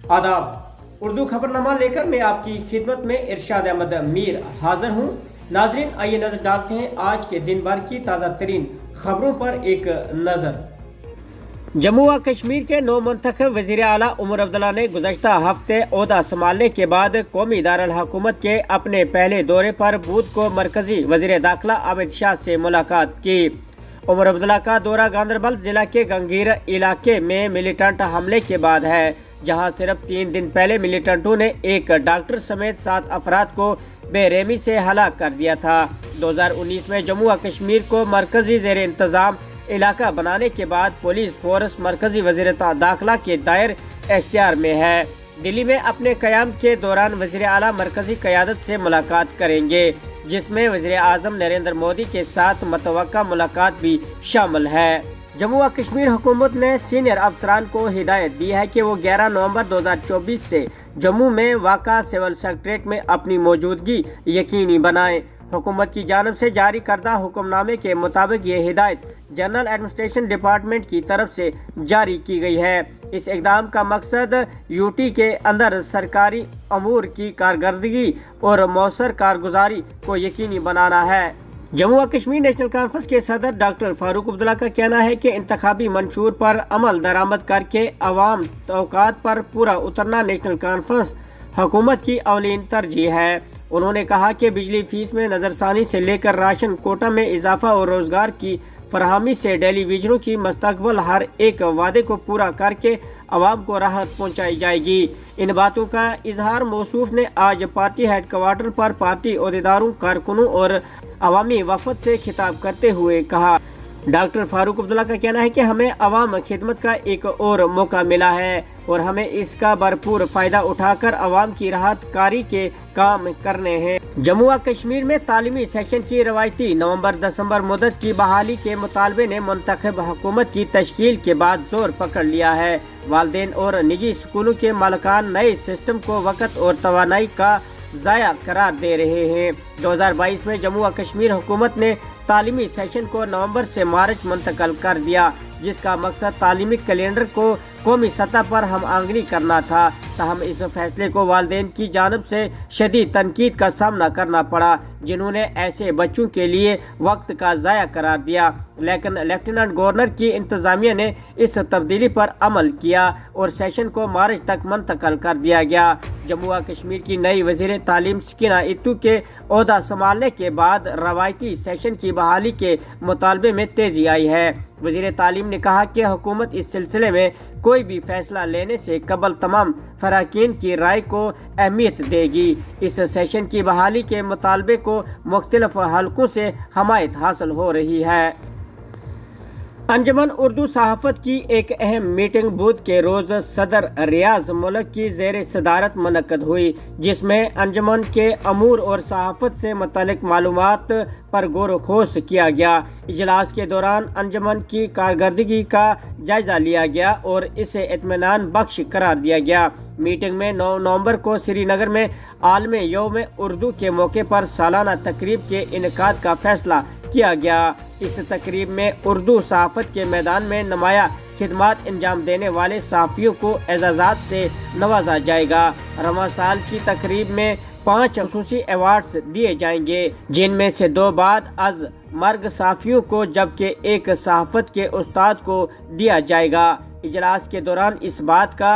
आदाब। उर्दू खबरनामा लेकर मैं आपकी खिदमत में इरशाद अहमद मीर हाजिर हूँ। नाजरीन, आइए नजर डालते हैं आज के दिन भर की ताज़ा तरीन खबरों पर एक नज़र। जम्मू व कश्मीर के नौ मुंतखब वज़ीर आला उमर अब्दुल्ला ने गुज़श्ता हफ्ते ओहदा संभालने के बाद कौमी दारुल हुकूमत के अपने पहले दौरे पर बुध को मरकजी वज़ीर दाखिला अमित शाह से मुलाकात की। उमर अब्दुल्ला का दौरा गांदरबल जिला के गंगीर इलाके में मिलिटेंट हमले के बाद है, जहां सिर्फ 3 दिन पहले मिलिटेंटों ने एक डॉक्टर समेत 7 अफराद को बेरहमी से हलाक कर दिया था। 2019 में जम्मू व कश्मीर को मरकजी ज़ेर इंतज़ाम इलाका बनाने के बाद पुलिस फोर्स मरकजी वज़ीर दाखिला के दायर इख्तियार में है। दिल्ली में अपने क़याम के दौरान वज़ीर आला मरकजी क़यादत से मुलाकात करेंगे, जिसमें वज़ीर आज़म नरेंद्र मोदी के साथ मुतवक्का मुलाकात भी शामिल है। जम्मू व कश्मीर हुकूमत ने सीनियर अफसरान को हिदायत दी है कि वो 11 नवंबर 2024 से जम्मू में वाक़ा सिविल सेक्रेटेरिएट में अपनी मौजूदगी यकीनी बनाएं। हुकूमत की जानिब से जारी करदा हुक्मनामे के मुताबिक ये हिदायत जनरल एडमिनिस्ट्रेशन डिपार्टमेंट की तरफ से जारी की गई है। इस इक़दाम का मकसद यूटी के अंदर सरकारी अमूर की कारकर्दगी और मौसर कारगुजारी को यकीनी बनाना है। जम्मू व कश्मीर नेशनल कॉन्फ्रेंस के सदर डॉक्टर फारूक अब्दुल्ला का कहना है कि इंतखाबी मंशूर पर अमल दरामद करके अवाम तौक़ात पर पूरा उतरना नेशनल कॉन्फ्रेंस हुकूमत की अवलीन तरजीह है। उन्होंने कहा कि बिजली फीस में नज़रसानी से लेकर राशन कोटा में इजाफा और रोज़गार की फराहमी से टेलीविजनों की मुस्तकबल हर एक वादे को पूरा करके अवाम को राहत पहुंचाई जाएगी। इन बातों का इजहार मौसूफ ने आज पार्टी हेडक्वार्टर पर पार्टी ओहदेदारों, कारकुनों और अवामी वफद से खिताब करते हुए कहा। डॉक्टर फारूक अब्दुल्ला का कहना है कि हमें अवाम खिदमत का एक और मौका मिला है और हमें इसका भरपूर फ़ायदा उठाकर अवाम की राहत कारी के काम करने हैं। जम्मू व कश्मीर में तालीमी सेक्शन की रवायती नवंबर-दिसंबर मुद्दत की बहाली के मुतालबे ने मुंतखब हुकूमत की तश्कील के बाद जोर पकड़ लिया है। वालिदैन और निजी स्कूलों के मालिकान नए सिस्टम को वक़्त और तवानाई का ज़ाया करार दे रहे हैं। 2022 में जम्मू व कश्मीर हुकूमत ने तालीमी सेशन को नवंबर से मार्च मुंतकिल कर दिया, जिसका मकसद तालीमी कैलेंडर को कौमी सतह पर हम आंगनी करना था। ताहम इस फैसले को वालिदैन की जानिब से शदीद तनकीद का सामना करना पड़ा, जिन्होंने ऐसे बच्चों के लिए वक्त का ज़ाया करार दिया। लेकिन लेफ्टिनेंट गवर्नर की इंतज़ामिया ने इस तब्दीली पर अमल किया और सेशन को मार्च तक मुंतकिल कर दिया गया। जम्मू व कश्मीर की नई वज़ीर तालीम सकीना इत्तू के ओहदा संभालने के बाद रवायती सेशन की बहाली के मुतालबे में तेज़ी आई है। वज़ीर तालीम ने कहा कि हुकूमत इस सिलसिले में कोई भी फैसला लेने से कबल तमाम फराकीन की राय को अहमियत देगी। इस सेशन की बहाली के मुतालबे को मुख्तलिफ हलकों से हमायत हासिल हो रही है। अंजुमन उर्दू सहाफ़त की एक अहम मीटिंग बुध के रोज़ सदर रियाज मुल्क की ज़ेर सदारत मुनक्कद हुई, जिसमें अंजुमन के अमूर और सहाफ़त से मुतल्लिक़ मालूमात पर गौर खोज किया गया। इजलास के दौरान अंजुमन की कारकर्दगी का जायज़ा लिया गया और इसे इत्मीनान बख्श करार दिया गया। मीटिंग में 9 नवंबर को श्रीनगर में आलमी यौम उर्दू के मौके पर सालाना तकरीब के इनेकाद का फैसला किया गया। इस तकरीब में उर्दू सहाफ़त के मैदान में नुमाया खिदमात अंजाम देने वाले सहाफ़ियों को एजाज़ात से नवाजा जाएगा। रवां साल की तकरीब में 5 ख़ुसूसी अवार्ड्स दिए जाएंगे, जिनमें से 2 बाद अज़ मर्ग सहाफ़ियों को जबकि एक सहाफ़त के उस्ताद को दिया जाएगा। इजलास के दौरान इस बात का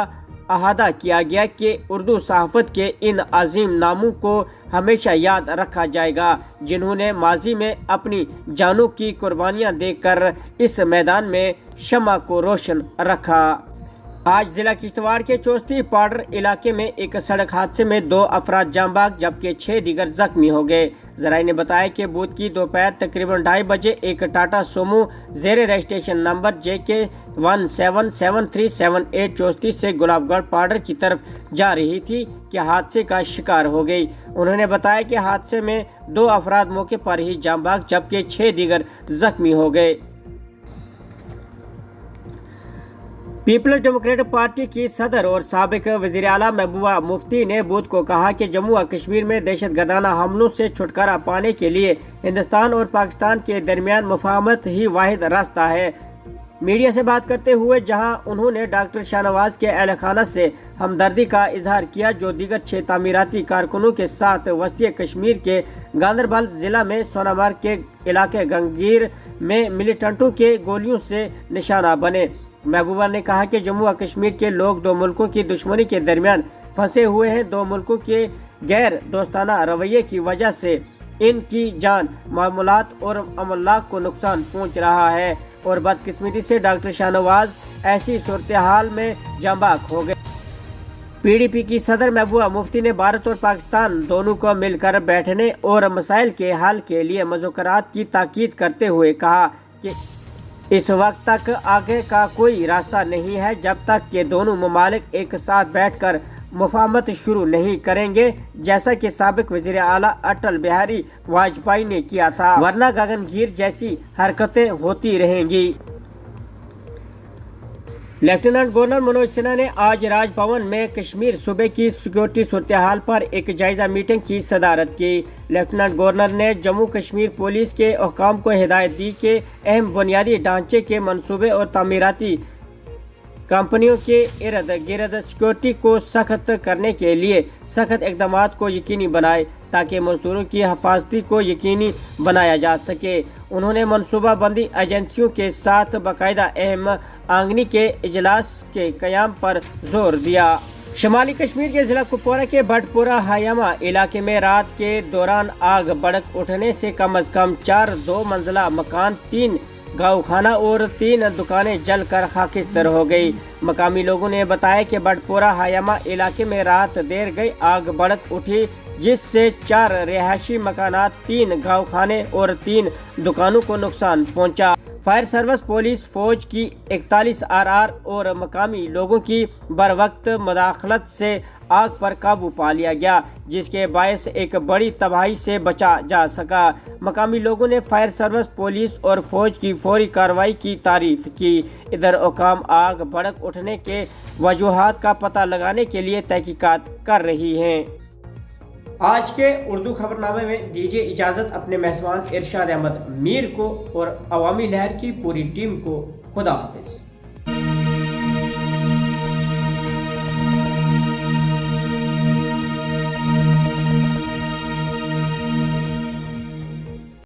अहादा किया गया कि उर्दू सहाफ़त के इन अजीम नामों को हमेशा याद रखा जाएगा, जिन्होंने माजी में अपनी जानों की कुर्बानियां देकर इस मैदान में शमा को रोशन रखा। आज जिला किश्तवाड़ के चौस्ती पाडर इलाके में एक सड़क हादसे में 2 अफराद जाँ बाग जबकि 6 दीगर जख्मी हो गए। ज़राए ने बताया कि बुध की दोपहर तकरीबन 2:30 बजे एक टाटा सोमो ज़ेर रजिस्ट्रेशन नंबर JK 177378 चौस्ती से गुलाबगढ़ पाडर की तरफ जा रही थी कि हादसे का शिकार हो गई। उन्होंने बताया कि हादसे में 2 अफराद मौके पर ही जाँ बाग जबकि 6 दीगर जख्मी हो गए। पीपल्स डेमोक्रेटिक पार्टी की सदर और साबिक वज़ीर आला महबूबा मुफ्ती ने बुध को कहा कि जम्मू व कश्मीर में दहशतगर्दाना हमलों से छुटकारा पाने के लिए हिंदुस्तान और पाकिस्तान के दरमियान मुफाहमत ही वाहिद रास्ता है। मीडिया से बात करते हुए जहां उन्होंने डॉक्टर शाहनवाज के अहल खाना से हमदर्दी का इजहार किया जो दीगर 6 तामीराती कारकुनों के साथ वस्ती कश्मीर के गांदरबल जिला में सोनामार्ग के इलाके गंगीर में मिलिटेंटों के गोलियों से निशाना बने। महबूबा ने कहा कि जम्मू और कश्मीर के लोग दो मुल्कों की दुश्मनी के दरमियान फंसे हुए हैं। दो मुल्कों के गैर दोस्ताना रवैये की वजह से इनकी जान मामूलात और अमलाक को नुकसान पहुंच रहा है और बदकिस्मती से डॉक्टर शाहनवाज ऐसी सूरत हाल में जांबाक हो गए। पीडीपी की सदर महबूबा मुफ्ती ने भारत और पाकिस्तान दोनों को मिलकर बैठने और मसाइल के हल के लिए मुज़ाकरात की ताकीद करते हुए कहा कि इस वक्त तक आगे का कोई रास्ता नहीं है जब तक कि दोनों ममालिक एक साथ बैठकर मुफाहमत शुरू नहीं करेंगे, जैसा कि साबिक वज़ीर आला अटल बिहारी वाजपेयी ने किया था, वरना गगनगीर जैसी हरकतें होती रहेंगी। लेफ्टिनेंट गवर्नर मनोज सिन्हा ने आज राजभवन में कश्मीर सूबे की सिक्योरिटी सूरत हाल पर एक जायजा मीटिंग की सदारत की। लेफ्टिनेंट गवर्नर ने जम्मू कश्मीर पुलिस के हुकाम को हिदायत दी कि अहम बुनियादी ढांचे के मंसूबे और तामीराती कंपनियों के इर्द गिर्द सिक्योरिटी को सख्त करने के लिए सख्त इकदाम को यकीनी बनाए ताकि मजदूरों की हिफाजती को यकीनी बनाया जा सके। उन्होंने मनसूबा बंदी एजेंसियों के साथ बाकायदा अहम आंगनी के इजलास के क़याम पर जोर दिया। शमाली कश्मीर के जिला कुपवारा के भटपुरा हायामा इलाके में रात के दौरान आग भड़क उठने से कम 4 2 मंजिला मकान, 3 गाँवखाना और 3 दुकानें जलकर खाकिस्तर हो गई। मकामी लोगों ने बताया कि भटपुरा हायामा इलाके में रात देर गई आग भड़क उठी जिससे 4 रिहायशी मकानात, 3 गाँवखाने और 3 दुकानों को नुकसान पहुंचा। फायर सर्विस, पुलिस, फौज की 41 RR और मकामी लोगों की बरवक्त मुदाखलत से आग पर काबू पा लिया गया जिसके बायस एक बड़ी तबाही से बचा जा सका। मकामी लोगों ने फायर सर्विस, पुलिस और फौज की फौरी कार्रवाई की तारीफ की। इधर हुकाम आग भड़क उठने के वजूहात का पता लगाने के लिए तहकीकात कर रही हैं। आज के उर्दू खबरनामे में दीजिए इजाज़त अपने मेहमान इरशाद अहमद मीर को और अवामी लहर की पूरी टीम को। खुदा हाफिज।